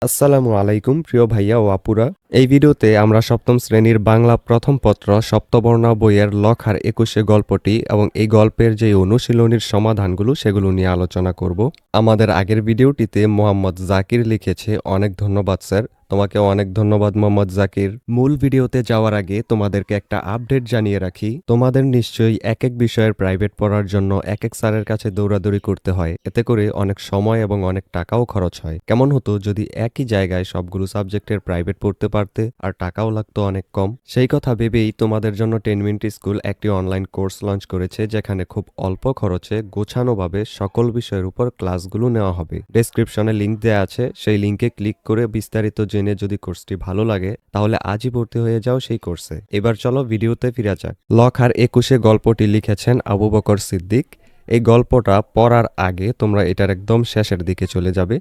আসসালামু আলাইকুম প্রিয় ভাইয়া ও আপুরা। এই ভিডিওতে আমরা সপ্তম শ্রেণীর বাংলা প্রথম পত্র সপ্তবর্ণ বইয়ের লখার ২১ গল্পটি এবং এই গল্পের যে অনুশীলনীর সমাধানগুলো সেগুলো নিয়ে আলোচনা করব। আমাদের আগের ভিডিওটিতে মোহাম্মদ জাকির লিখেছে, অনেক ধন্যবাদ স্যার। তোমাকে অনেক ধন্যবাদ মোহাম্মদ জাকির। মূল ভিডিওতে যাওয়ার আগে তোমাদেরকে একটা আপডেট জানিয়ে রাখি, তোমাদের নিশ্চয়ই এক এক বিষয়ের প্রাইভেট পড়ার জন্য এক এক স্যারের কাছে দৌড়াদৌড়ি করতে হয়। এতে করে অনেক সময় এবং অনেক টাকাও খরচ হয়। কেমন হতো যদি একই জায়গায় সবগুলো সাবজেক্টের প্রাইভেট পড়তে পারতে আর টাকাও লাগতো অনেক কম। সেই কথা ভেবেই তোমাদের জন্য 10 মিনিট স্কুল একটি অনলাইন কোর্স লঞ্চ করেছে, যেখানে খুব অল্প খরচে গোছানোভাবে সকল বিষয়ের উপর ক্লাসগুলো নেওয়া হবে। ডেসক্রিপশনে লিংক দেওয়া আছে, সেই লিংকে ক্লিক করে বিস্তারিত জেনে যদি কোর্সটি ভালো লাগে তাহলে আজই ভর্তি হয়ে যাও সেই কোর্সে। এবার চলো ভিডিওতে ফিরে যাক। লখার ২১ গল্পটি লিখেছেন আবু বকর সিদ্দিক। এই গল্পটা পড়ার আগে তোমরা এটার একদম শেষের দিকে চলে যাবে।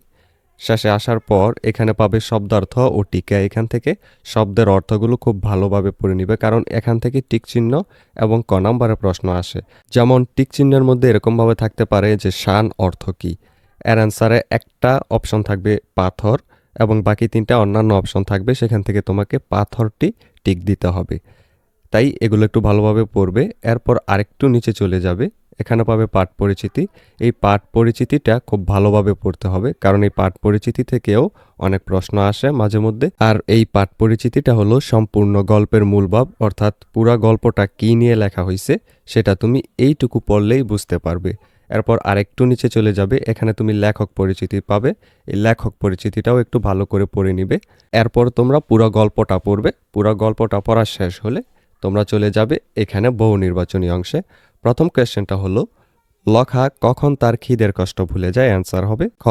শেষে আসার পর এখানে পাবে শব্দার্থ ও টিকা। এখান থেকে শব্দের অর্থগুলো খুব ভালোভাবে পড়ে নিবে, কারণ এখান থেকে টিক চিহ্ন এবং ক নাম্বারের প্রশ্ন আসে। যেমন টিক চিহ্নের মধ্যে এরকমভাবে থাকতে পারে যে শান অর্থ কী। এর অ্যান্সারে একটা অপশন থাকবে পাথর এবং বাকি তিনটা অন্যান্য অপশন থাকবে, সেখান থেকে তোমাকে পাথরটি টিক দিতে হবে। তাই এগুলো একটু ভালোভাবে পড়বে। এরপর আরেকটু নিচে চলে যাবে, এখানে পাবে পাঠ পরিচিতি। এই পাঠ পরিচিতিটা খুব ভালোভাবে পড়তে হবে, কারণ এই পাঠ পরিচিতি থেকেও অনেক প্রশ্ন আসে মাঝে মধ্যে। আর এই পাঠ পরিচিতিটা হলো সম্পূর্ণ গল্পের মূল ভাব, অর্থাৎ পুরা গল্পটা কী নিয়ে লেখা হয়েছে সেটা তুমি এইটুকু পড়লেই বুঝতে পারবে। এরপর আরেকটু নিচে চলে যাবে, এখানে তুমি লেখক পরিচিতি পাবে। এই লেখক পরিচিতিটাও একটু ভালো করে পড়ে নিবে। এরপর তোমরা পুরো গল্পটা পড়বে। পুরো গল্পটা পড়া শেষ হলে তোমরা চলে যাবে এখানে বহু নির্বাচনী অংশে। প্রথম কোয়েশ্চেনটা হলো, লখা কখন তার খিদের কষ্ট ভুলে যায়? অ্যান্সার হবে খ,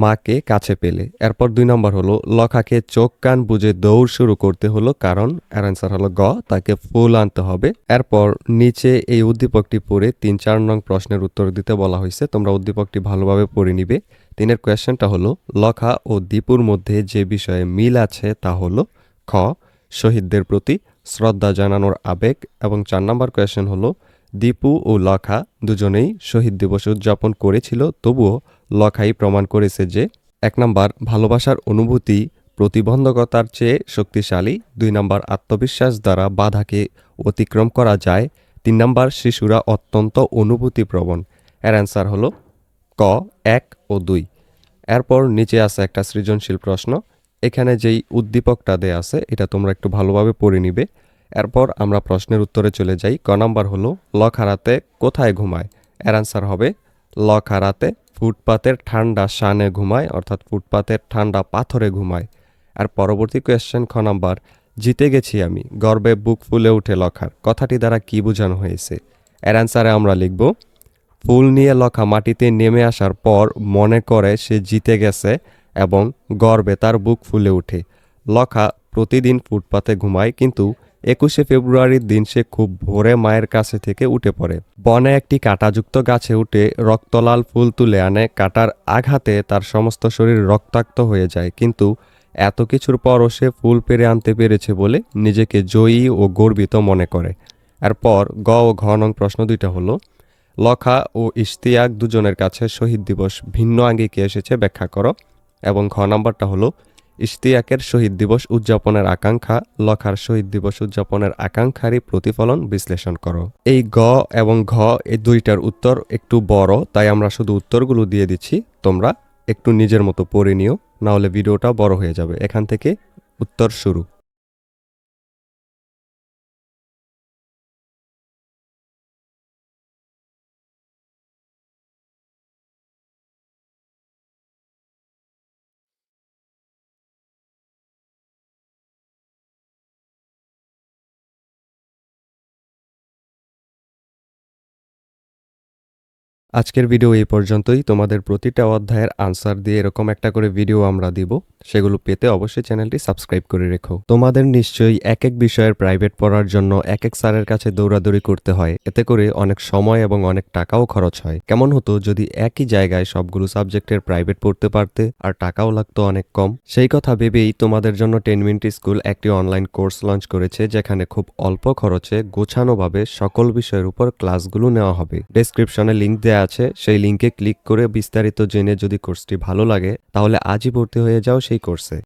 মাকে কাছে পেলে। এরপর ২ নম্বর হলো, লখাকে চোখ কান বুঝে দৌড় শুরু করতে হলো কারণ। এর অ্যান্সার হলো গ, তাকে ফুল আনতে হবে। এরপর নিচে এই উদ্দীপকটি পড়ে ৩-৪ নং প্রশ্নের উত্তর দিতে বলা হয়েছে। তোমরা উদ্দীপকটি ভালোভাবে পড়ে নিবে। ৩-এর কোয়েশ্চেনটা হলো, লখা ও দীপুর মধ্যে যে বিষয়ে মিল আছে তা হলো খ, শহীদদের প্রতি শ্রদ্ধা জানানোর আবেগ। এবং ৪ নম্বর কোয়েশ্চেন হলো, দীপু ও লখা দুজনেই শহীদ দিবস উদযাপন করেছিল, তবুও লখাই প্রমাণ করেছে যে ১ নম্বর ভালোবাসার অনুভূতি প্রতিবন্ধকতার চেয়ে শক্তিশালী, ২ নম্বর আত্মবিশ্বাস দ্বারা বাধাকে অতিক্রম করা যায়, ৩ নম্বর শিশুরা অত্যন্ত অনুভূতিপ্রবণ। এর অ্যান্সার হলো ক, ১ ও ২। এরপর নিচে আছে একটা সৃজনশীল প্রশ্ন। এখানে যেই উদ্দীপকটা দেয়া আছে এটা তোমরা একটু ভালোভাবে পড়ে নিবে। এরপর আমরা প্রশ্নের উত্তরে চলে যাই। ক নাম্বার হলো, লখা রাতে কোথায় ঘুমায়? এর অ্যান্সার হবে লখা রাতে ফুটপাতের ঠান্ডা শানে ঘুমায়, অর্থাৎ ফুটপাতের ঠান্ডা পাথরে ঘুমায়। আর পরবর্তী কোয়েশ্চেন খ নাম্বার, জিতে গেছি আমি, গর্বে বুক ফুলে উঠে লখার, কথাটি দ্বারা কি বোঝানো হয়েছে? এর অ্যান্সারে আমরা লিখব, ফুল নিয়ে লখা মাটিতে নেমে আসার পর মনে করে সে জিতে গেছে এবং গর্বে তার বুক ফুলে ওঠে। লখা প্রতিদিন ফুটপাতে ঘুমায়, কিন্তু ২১শে ফেব্রুয়ারির দিন সে খুব ভোরে মায়ের কাছে থেকে উঠে পড়ে। বনে একটি কাঁটাযুক্ত গাছে উঠে রক্তলাল ফুল তুলে আনে। কাঁটার আঘাতে তার সমস্ত শরীর রক্তাক্ত হয়ে যায়, কিন্তু এত কিছুর পরও সে ফুল পেরে আনতে পেরেছে বলে নিজেকে জয়ী ও গর্বিত মনে করে। এরপর গ ও ঘ নং প্রশ্ন দুইটা হলো, লখা ও ইশতিয়াক দুজনের কাছে শহীদ দিবস ভিন্ন আঙ্গিকে এসেছে, ব্যাখ্যা করো। এবং ঘ নাম্বারটা হলো, ইশতিয়াকের শহীদ দিবস উদযাপনের আকাঙ্ক্ষা, লখার শহীদ দিবস উদযাপনের আকাঙ্ক্ষারই প্রতিফলন বিশ্লেষণ করো। এই গ এবং ঘ এই দুইটার উত্তর একটু বড়, তাই আমরা শুধু উত্তরগুলো দিয়ে দিচ্ছি, তোমরা একটু নিজের মতো পড়ে নিও, না হলে ভিডিওটা বড় হয়ে যাবে। এখান থেকে উত্তর শুরু। আজকের ভিডিও এই পর্যন্তই। তোমাদের প্রতিটা অধ্যায়ের আনসার দিয়ে এরকম একটা করে ভিডিও আমরা দিব, সেগুলো পেতে অবশ্যই চ্যানেলটি সাবস্ক্রাইব করে রেখো। তোমাদের নিশ্চয়ই এক এক বিষয়ের প্রাইভেট পড়ার জন্য এক এক স্যারের কাছে দৌড়াদৌড়ি করতে হয়। এতে করে অনেক সময় এবং অনেক টাকাও খরচ হয়। কেমন হতো যদি একই জায়গায় সবগুলো সাবজেক্টের প্রাইভেট পড়তে পারতে আর টাকাও লাগতো অনেক কম। সেই কথা ভেবেই তোমাদের জন্য 10 মিনিট স্কুল একটি অনলাইন কোর্স লঞ্চ করেছে, যেখানে খুব অল্প খরচে গোছানোভাবে সকল বিষয়ের উপর ক্লাসগুলো নেওয়া হবে। ডেসক্রিপশনে লিংক দেওয়া আছে সেই লিঙ্কে ক্লিক করে বিস্তারিত জেনে যদি কোর্সটি ভালো লাগে তাহলে আজই ভর্তি হয়ে যাও সেই কোর্সে।